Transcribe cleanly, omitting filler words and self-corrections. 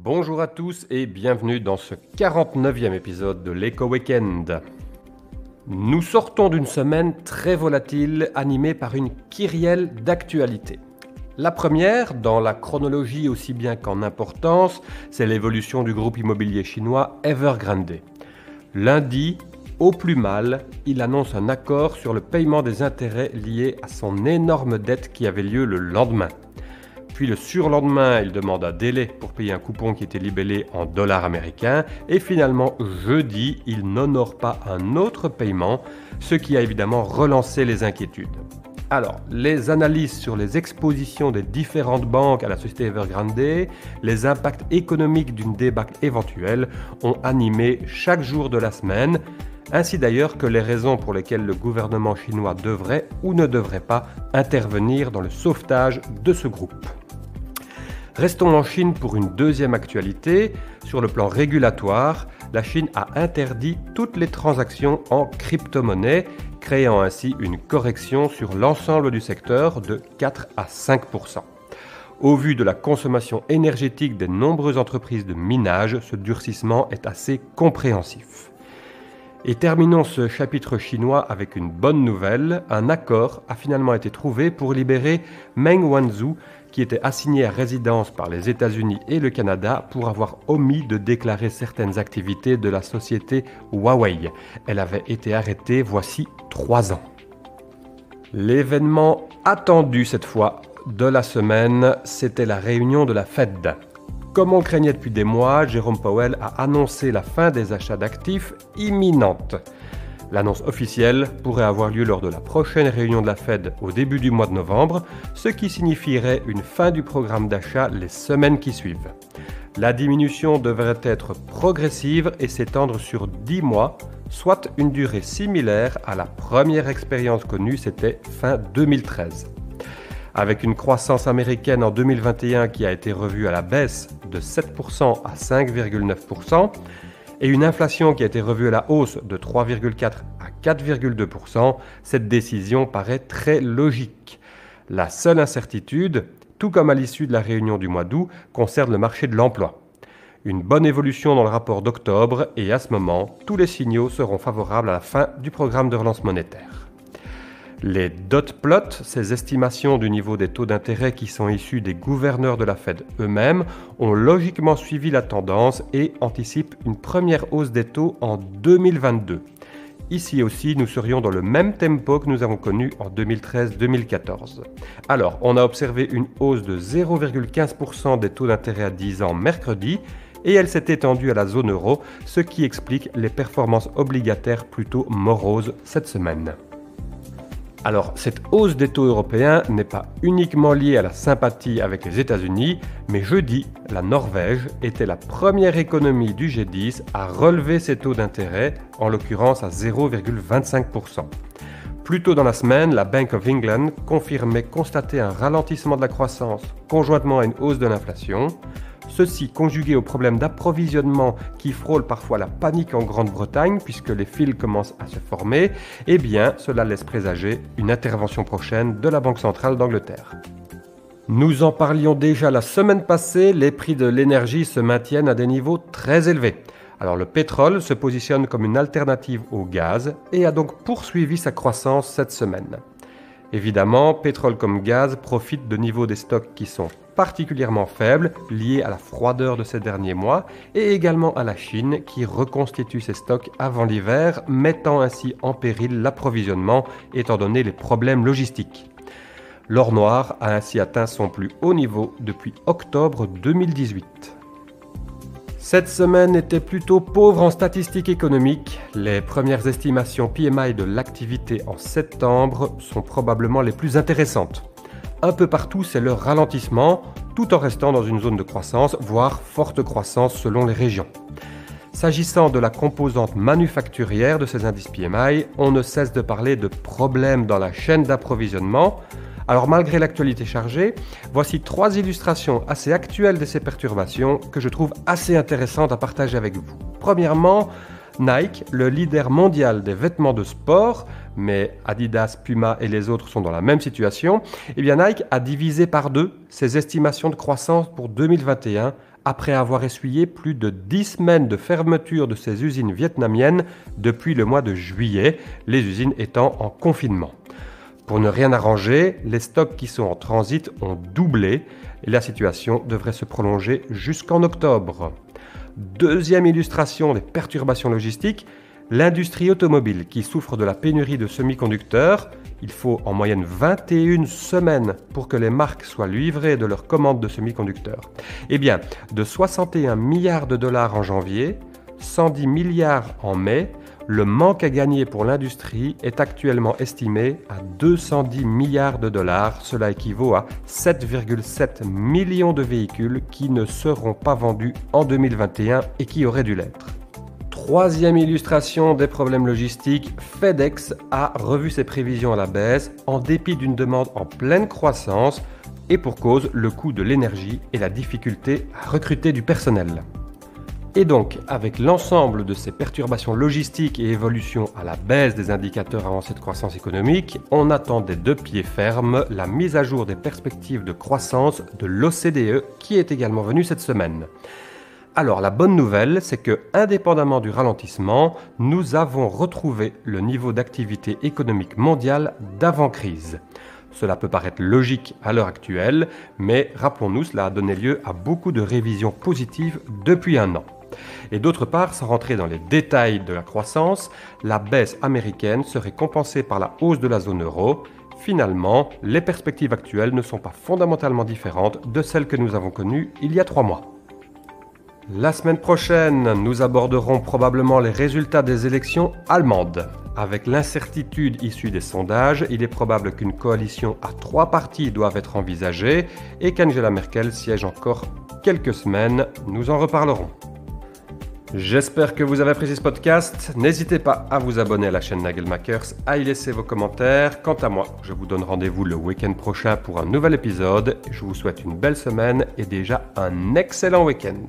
Bonjour à tous et bienvenue dans ce 49e épisode de l'Eco Weekend. Nous sortons d'une semaine très volatile animée par une kyrielle d'actualités. La première, dans la chronologie aussi bien qu'en importance, c'est l'évolution du groupe immobilier chinois Evergrande. Lundi, au plus mal, il annonce un accord sur le paiement des intérêts liés à son énorme dette qui avait lieu le lendemain. Puis le surlendemain, il demande un délai pour payer un coupon qui était libellé en dollars américains. Et finalement, jeudi, il n'honore pas un autre paiement, ce qui a évidemment relancé les inquiétudes. Alors, les analyses sur les expositions des différentes banques à la société Evergrande, les impacts économiques d'une débâcle éventuelle ont animé chaque jour de la semaine, ainsi d'ailleurs que les raisons pour lesquelles le gouvernement chinois devrait ou ne devrait pas intervenir dans le sauvetage de ce groupe. Restons en Chine pour une deuxième actualité. Sur le plan régulatoire, la Chine a interdit toutes les transactions en crypto-monnaie, créant ainsi une correction sur l'ensemble du secteur de 4 à 5%. Au vu de la consommation énergétique des nombreuses entreprises de minage, ce durcissement est assez compréhensif. Et terminons ce chapitre chinois avec une bonne nouvelle. Un accord a finalement été trouvé pour libérer Meng Wanzhou, qui était assignée à résidence par les États-Unis et le Canada pour avoir omis de déclarer certaines activités de la société Huawei. Elle avait été arrêtée voici 3 ans. L'événement attendu cette fois de la semaine, c'était la réunion de la Fed. Comme on le craignait depuis des mois, Jérôme Powell a annoncé la fin des achats d'actifs imminente. L'annonce officielle pourrait avoir lieu lors de la prochaine réunion de la Fed au début du mois de novembre, ce qui signifierait une fin du programme d'achat les semaines qui suivent. La diminution devrait être progressive et s'étendre sur 10 mois, soit une durée similaire à la première expérience connue, c'était fin 2013. Avec une croissance américaine en 2021 qui a été revue à la baisse de 7% à 5,9%, et une inflation qui a été revue à la hausse de 3,4 à 4,2%, cette décision paraît très logique. La seule incertitude, tout comme à l'issue de la réunion du mois d'août, concerne le marché de l'emploi. Une bonne évolution dans le rapport d'octobre et à ce moment, tous les signaux seront favorables à la fin du programme de relance monétaire. Les dot plots, ces estimations du niveau des taux d'intérêt qui sont issues des gouverneurs de la Fed eux-mêmes, ont logiquement suivi la tendance et anticipent une première hausse des taux en 2022. Ici aussi, nous serions dans le même tempo que nous avons connu en 2013-2014. Alors, on a observé une hausse de 0,15% des taux d'intérêt à 10 ans mercredi, et elle s'est étendue à la zone euro, ce qui explique les performances obligataires plutôt moroses cette semaine. Alors, cette hausse des taux européens n'est pas uniquement liée à la sympathie avec les États-Unis, mais jeudi, la Norvège était la première économie du G10 à relever ses taux d'intérêt, en l'occurrence à 0,25%. Plus tôt dans la semaine, la Bank of England confirmait constater un ralentissement de la croissance conjointement à une hausse de l'inflation. Ceci, conjugué aux problèmes d'approvisionnement qui frôlent parfois la panique en Grande-Bretagne puisque les fils commencent à se former, eh bien, cela laisse présager une intervention prochaine de la Banque centrale d'Angleterre. Nous en parlions déjà la semaine passée, les prix de l'énergie se maintiennent à des niveaux très élevés. Alors le pétrole se positionne comme une alternative au gaz et a donc poursuivi sa croissance cette semaine. Évidemment, pétrole comme gaz profitent de niveaux des stocks qui sont particulièrement faibles, liés à la froideur de ces derniers mois, et également à la Chine qui reconstitue ses stocks avant l'hiver, mettant ainsi en péril l'approvisionnement étant donné les problèmes logistiques. L'or noir a ainsi atteint son plus haut niveau depuis octobre 2018. Cette semaine était plutôt pauvre en statistiques économiques. Les premières estimations PMI de l'activité en septembre sont probablement les plus intéressantes. Un peu partout, c'est le ralentissement, tout en restant dans une zone de croissance, voire forte croissance selon les régions. S'agissant de la composante manufacturière de ces indices PMI, on ne cesse de parler de problèmes dans la chaîne d'approvisionnement. Alors malgré l'actualité chargée, voici 3 illustrations assez actuelles de ces perturbations que je trouve assez intéressantes à partager avec vous. Premièrement, Nike, le leader mondial des vêtements de sport, mais Adidas, Puma et les autres sont dans la même situation, eh bien Nike a divisé par 2 ses estimations de croissance pour 2021 après avoir essuyé plus de 10 semaines de fermeture de ces usines vietnamiennes depuis le mois de juillet, les usines étant en confinement. Pour ne rien arranger, les stocks qui sont en transit ont doublé et la situation devrait se prolonger jusqu'en octobre. Deuxième illustration des perturbations logistiques, l'industrie automobile qui souffre de la pénurie de semi-conducteurs. Il faut en moyenne 21 semaines pour que les marques soient livrées de leurs commandes de semi-conducteurs. Eh bien, de 61 milliards de dollars en janvier, 110 milliards en mai, le manque à gagner pour l'industrie est actuellement estimé à 210 milliards de dollars. Cela équivaut à 7,7 millions de véhicules qui ne seront pas vendus en 2021 et qui auraient dû l'être. Troisième illustration des problèmes logistiques, FedEx a revu ses prévisions à la baisse en dépit d'une demande en pleine croissance et pour cause le coût de l'énergie et la difficulté à recruter du personnel. Et donc, avec l'ensemble de ces perturbations logistiques et évolutions à la baisse des indicateurs avancés de croissance économique, on attendait de pied ferme la mise à jour des perspectives de croissance de l'OCDE qui est également venue cette semaine. Alors la bonne nouvelle, c'est que, indépendamment du ralentissement, nous avons retrouvé le niveau d'activité économique mondiale d'avant-crise. Cela peut paraître logique à l'heure actuelle, mais rappelons-nous, cela a donné lieu à beaucoup de révisions positives depuis un an. Et d'autre part, sans rentrer dans les détails de la croissance, la baisse américaine serait compensée par la hausse de la zone euro. Finalement, les perspectives actuelles ne sont pas fondamentalement différentes de celles que nous avons connues il y a 3 mois. La semaine prochaine, nous aborderons probablement les résultats des élections allemandes. Avec l'incertitude issue des sondages, il est probable qu'une coalition à 3 partis doive être envisagée et qu'Angela Merkel siège encore quelques semaines. Nous en reparlerons. J'espère que vous avez apprécié ce podcast. N'hésitez pas à vous abonner à la chaîne Nagelmakers, à y laisser vos commentaires. Quant à moi, je vous donne rendez-vous le week-end prochain pour un nouvel épisode. Je vous souhaite une belle semaine et déjà un excellent week-end.